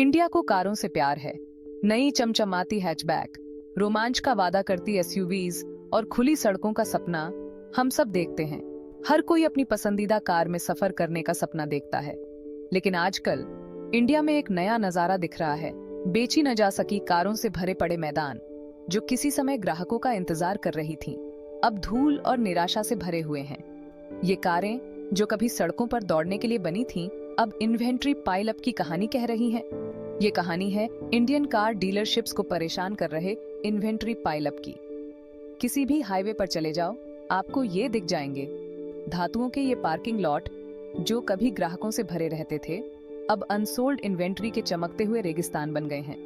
India को कारों से प्यार है। नई चमचमाती हैचबैक, रोमांच का वादा करती एसयूवीज और खुली सड़कों का सपना हम सब देखते हैं। हर कोई अपनी पसंदीदा कार में सफर करने का सपना देखता है। लेकिन आजकल इंडिया में एक नया नजारा दिख रहा है। बेची न जा सकी कारों से भरे पड़े मैदान, जो किसी समय ग्राहकों का इंतजार कर रही थीं, अब धूल और निराशा से भरे हुए हैं। ये कारें जो कभी सड़कों पर दौड़ने के लिए बनी थीं, अब इन्वेंट्री पाइल अप की कहानी कह रही हैं। ये कहानी है इंडियन कार डीलरशिप्स को परेशान कर रहे इन्वेंट्री पाइल अप की। किसी भी हाईवे पर चले जाओ, आपको ये दिख जाएंगे धातुओं के ये पार्किंग लॉट, जो कभी ग्राहकों से भरे रहते थे, अब अनसोल्ड इन्वेंट्री के चमकते हुए रेगिस्तान बन गए हैं।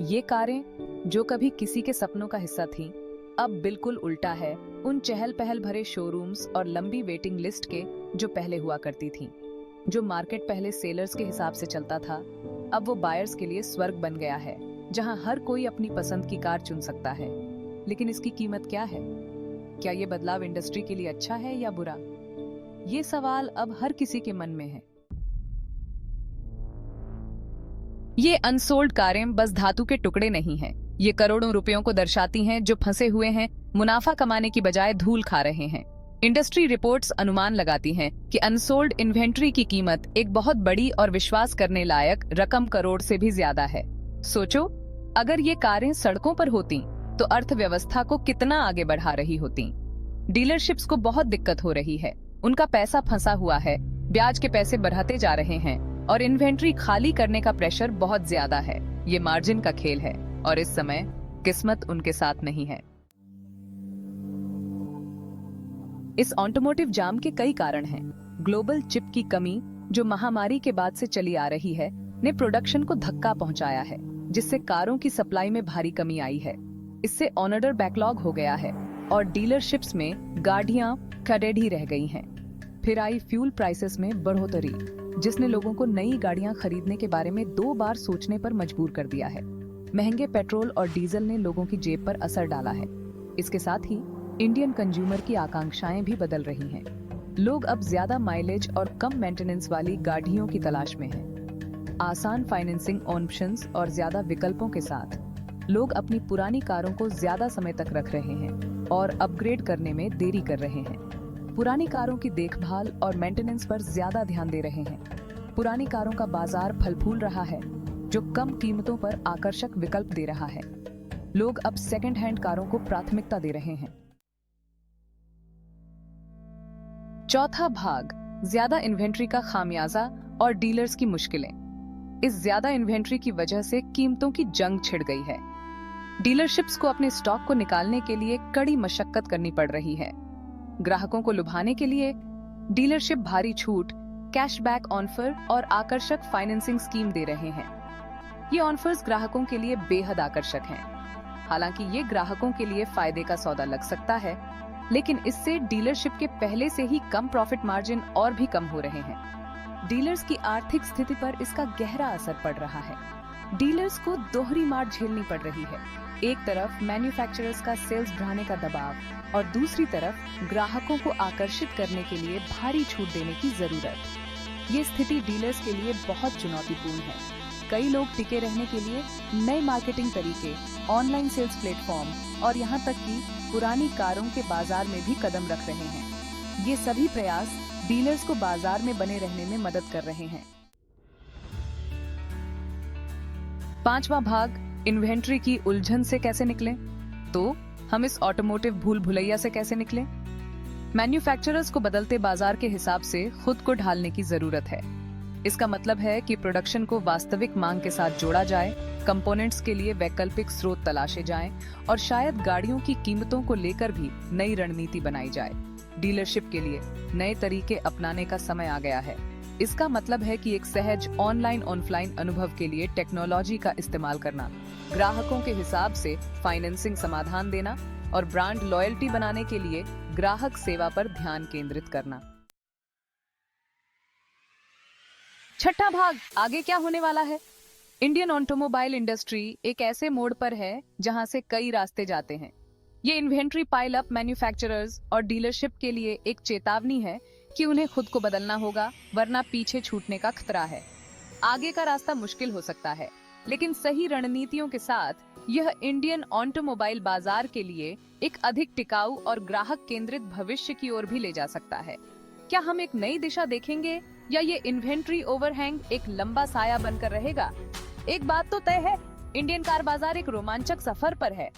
ये कारें जो कभी किसी के सपनों का हिस्सा थीं, अब बिल्कुल उल्टा है उन चहल पहल भरे शोरूम्स और लंबी वेटिंग लिस्ट के जो पहले हुआ करती थीं। जो मार्केट पहले सेलर्स के हिसाब से चलता था, अब वो बायर्स के लिए स्वर्ग बन गया है, जहां हर कोई अपनी पसंद की कार चुन सकता है। लेकिन इसकी कीमत क्या है? क्या ये बदलाव इंडस्ट्री के लिए अच्छा है या बुरा? ये सवाल अब हर किसी के मन में है। ये अनसोल्ड कारें बस धातु के टुकड़े नहीं हैं। ये करोड़ों रुपयों को दर्शाती हैं, जो फंसे हुए हैं, मुनाफा कमाने की बजाय धूल खा रहे हैं। इंडस्ट्री रिपोर्ट्स अनुमान लगाती हैं कि अनसोल्ड इन्वेंट्री की कीमत एक बहुत बड़ी और विश्वास करने लायक रकम करोड़ से भी ज्यादा है। सोचो, अगर ये कारें सड़कों पर होती तो अर्थव्यवस्था को कितना आगे बढ़ा रही होती। डीलरशिप्स को बहुत दिक्कत हो रही है, उनका पैसा फंसा हुआ है, ब्याज के पैसे बढ़ाते जा रहे हैं और इन्वेंट्री खाली करने का प्रेशर बहुत ज्यादा है। ये मार्जिन का खेल है और इस समय किस्मत उनके साथ नहीं है। इस ऑटोमोटिव जाम के कई कारण हैं। ग्लोबल चिप की कमी, जो महामारी के बाद से चली आ रही है, ने प्रोडक्शन को धक्का पहुंचाया है, जिससे कारों की सप्लाई में भारी कमी आई है। इससे ऑर्डर बैकलॉग हो गया है और डीलरशिप्स में गाड़ियां खड़े रह गई हैं। फिर आई फ्यूल प्राइसेस में बढ़ोतरी, जिसने लोगों को नई गाड़ियां खरीदने के बारे में 2 बार सोचने पर मजबूर कर दिया है। महंगे पेट्रोल और डीजल ने लोगों की जेब पर असर डाला है। इसके साथ ही इंडियन कंज्यूमर की आकांक्षाएं भी बदल रही हैं। लोग अब ज्यादा माइलेज और कम मेंटेनेंस वाली गाड़ियों की तलाश में हैं। आसान फाइनेंसिंग ऑप्शंस और ज्यादा विकल्पों के साथ लोग अपनी पुरानी कारों को ज्यादा समय तक रख रहे हैं और अपग्रेड करने में देरी कर रहे हैं। पुरानी कारों की देखभाल और मेंटेनेंस पर ज्यादा ध्यान दे रहे हैं। पुरानी कारों का बाजार फल फूल रहा है, जो कम कीमतों पर आकर्षक विकल्प दे रहा है। लोग अब सेकंड हैंड कारों को प्राथमिकता दे रहे हैं। चौथा भाग, ज्यादा इन्वेंट्री का खामियाजा और डीलर्स की मुश्किलें। इस ज्यादा इन्वेंट्री की वजह से कीमतों की जंग छिड़ गई है। डीलरशिप्स को अपने स्टॉक को निकालने के लिए कड़ी मशक्कत करनी पड़ रही है। ग्राहकों को लुभाने के लिए डीलरशिप भारी छूट, कैशबैक ऑफर और आकर्षक फाइनेंसिंग स्कीम दे रहे हैं। ये ऑफर्स ग्राहकों के लिए बेहद आकर्षक हैं। हालांकि ये ग्राहकों के लिए फायदे का सौदा लग सकता है, लेकिन इससे डीलरशिप के पहले से ही कम प्रॉफिट मार्जिन और भी कम हो रहे हैं। डीलर्स की आर्थिक स्थिति पर इसका गहरा असर पड़ रहा है। डीलर्स को दोहरी मार झेलनी पड़ रही है। एक तरफ मैन्युफैक्चरर्स का सेल्स बढ़ाने का दबाव और दूसरी तरफ ग्राहकों को आकर्षित करने के लिए भारी छूट देने की जरूरत। ये स्थिति डीलर्स के लिए बहुत चुनौतीपूर्ण है। कई लोग टिके रहने के लिए नए मार्केटिंग तरीके, ऑनलाइन सेल्स प्लेटफॉर्म और यहाँ तक कि पुरानी कारों के बाजार में भी कदम रख रहे हैं। ये सभी प्रयास डीलर्स को बाजार में बने रहने में मदद कर रहे हैं। पांचवा भाग, इन्वेंट्री की उलझन से कैसे निकलें? तो हम इस ऑटोमोटिव भूल भुलैया से कैसे निकलें? मैन्युफैक्चरर्स को बदलते बाजार के हिसाब से खुद को ढालने की जरूरत है। इसका मतलब है कि प्रोडक्शन को वास्तविक मांग के साथ जोड़ा जाए, कंपोनेंट्स के लिए वैकल्पिक स्रोत तलाशे जाएं और शायद गाड़ियों की कीमतों को लेकर भी नई रणनीति बनाई जाए। डीलरशिप के लिए नए तरीके अपनाने का समय आ गया है। इसका मतलब है कि एक सहज ऑनलाइन ऑफलाइन अनुभव के लिए टेक्नोलॉजी का इस्तेमाल करना, ग्राहकों के हिसाब से फाइनेंसिंग समाधान देना और ब्रांड लॉयल्टी बनाने के लिए ग्राहक सेवा पर ध्यान केंद्रित करना। छठा भाग, आगे क्या होने वाला है? इंडियन ऑटोमोबाइल इंडस्ट्री एक ऐसे मोड़ पर है जहां से कई रास्ते जाते हैं। ये इन्वेंट्री पाइल अप मैन्युफैक्चरर्स और डीलरशिप के लिए एक चेतावनी है कि उन्हें खुद को बदलना होगा, वरना पीछे छूटने का खतरा है। आगे का रास्ता मुश्किल हो सकता है, लेकिन सही रणनीतियों के साथ यह इंडियन ऑटोमोबाइल बाजार के लिए एक अधिक टिकाऊ और ग्राहक केंद्रित भविष्य की ओर भी ले जा सकता है। क्या हम एक नई दिशा देखेंगे या ये इन्वेंट्री ओवरहैंग एक लंबा साया बनकर रहेगा? एक बात तो तय है, इंडियन कार बाजार एक रोमांचक सफर पर है।